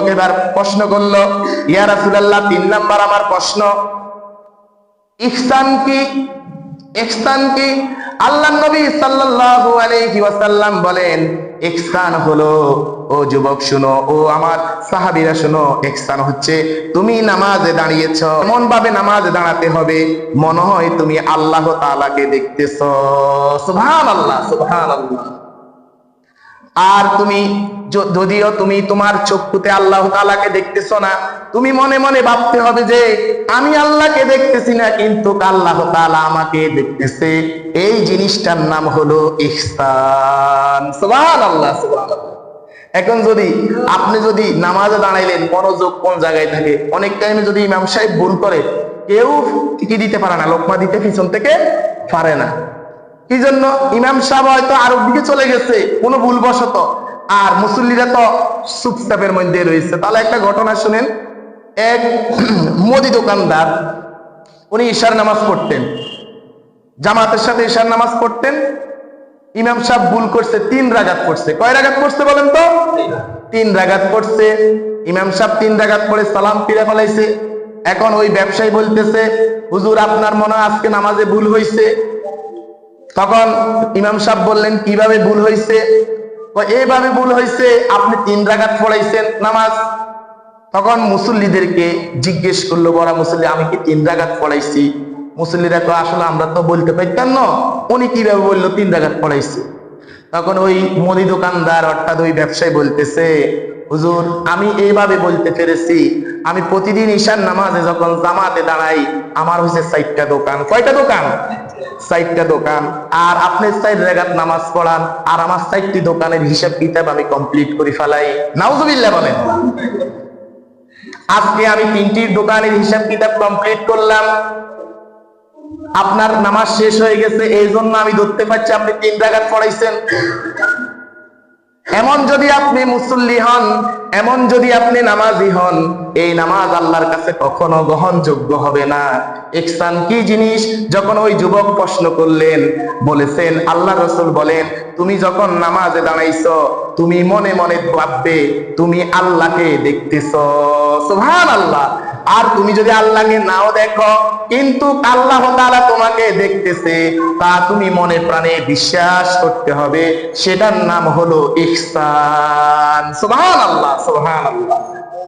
যুবক এবার প্রশ্ন করলো, ইয়া রাসূলুল্লাহ 3 নাম্বার আমার প্রশ্ন, ইহসান কি? ইহসান কি? আল্লাহর নবী সাল্লাল্লাহু আলাইহি ওয়াসাল্লাম বলেন, ইহসান হলো, ও যুবক শুনো, ও আমার সাহাবীরা শুনো, ইহসান হচ্ছে তুমি নামাজে দাঁড়িয়েছো, এমন ভাবে নামাজে দাঁড়াতে হবে মনে হয় তুমি আল্লাহ তাআলাকে দেখতেছো। সুবহানাল্লাহ, সুবহানাল্লাহ। আর তুমি যদিও তুমি তোমার চক্ষুতে আল্লাহ তাআলাকে দেখতেছো না, তুমি মনে মনে ভাবতে হবে যে আমি আল্লাহকে দেখতেছি না, কিন্তু আল্লাহ তাআলা আমাকে দেখতেছে। এই জিনিসটার নাম হলো ইহসান। সুবহানাল্লাহ, সুবহানাল্লাহ। এখন আপনি যদি নামাজে দাঁড়াইলেন, মনোযোগ কোন জায়গায় থাকে? অনেক টাইমে যদি ইমাম সাহেব ভুল করে, কেউ কি দিতে পারে না, লোকমা দিতে পিছন থেকে পারে না। কি জন্য? ইমাম সাহেব হয়তো আরব দিকে চলে গেছে কোনো ভুলবশত, আর মুসল্লিরা তো চুপচাপের মধ্যে রয়েছে। তাহলে একটা ঘটনা শুনেন। এক মুদি দোকানদার, উনি ইশার নামাজ পড়তেন, জামাতের সাথে ইশার নামাজ পড়তেন। ইমাম সাহেব ভুল করছে, 3 রাকাত পড়ছে। কয় রাকাত পড়ছে বলেন তো? 3 রাকাত পড়ছে। ইমাম সাহেব 3 রাকাত পড়ে সালাম ফিরে ফেলাইছে। এখন ওই ব্যবসায়ী বলতেছে, হুজুর আপনার মনে হয় আজকে নামাজে ভুল হয়েছে। তখন ইমাম সাহেব বললেন, কিভাবে ভুল হয়েছে? এইভাবে ভুল হয়েছে, আপনি 3 রাকাত পড়াইছেন নামাজ। তখন মুসল্লিদেরকে জিজ্ঞেস করলো, বড় মুসল্লি, আমি কি 3 রাকাত পড়াইছি? মুসল্লিরা তো আসলে আমরা তো বলতে পারতাম না, উনি কিভাবে বললো 3 রাকাত পড়াইছে? তখন ওই মুদি দোকানদার অর্থাৎ ওই ব্যবসায়ী বলতেছে, হুজুর আমি এইভাবে বলতে পেরেছি, আমি প্রতিদিন ঈশার নামাজে যখন জামাতে দাঁড়াই, আমার হচ্ছে 4টা দোকান। কয়টা দোকান? 4টা দোকান। আর আপনি 4 রাকাত নামাজ পড়ান, আর আমার 4টি দোকানের হিসাব কিতাব আমি কমপ্লিট করে ফেলাই। নাউজুবিল্লাহ বলেন। আজকে আমি 3টি দোকানের হিসাব কিতাব কমপ্লিট করলাম, আপনার নামাজ শেষ হয়ে গেছে, এই জন্য আমি ধরতে পারছি আপনি 3 রাকাত পড়াইছেন। এমন যদি আপনি মুসল্লি হন, এমন যদি আপনি নামাজি হন, এই নামাজ আল্লাহর কাছে কখনো গ্রহণযোগ্য হবে না। ইহসান কি জিনিস? যখন ওই যুবক প্রশ্ন করলেন, বলেছেন, আল্লাহ রাসূল বলেন, তুমি যখন নামাজে দাঁড়াইছো, তুমি মনে মনে ভাববে তুমি আল্লাহকে দেখতেছো। সুবহানাল্লাহ। আর তুমি যদি আল্লাহকে নাও দেখো, কিন্তু আল্লাহ তাআলা তোমাকে দেখতেছে, তা তুমি মনে প্রাণে বিশ্বাস করতে হবে। সেটার নাম হলো ইহসান। সুবহানাল্লাহ, সুবহানাল্লাহ।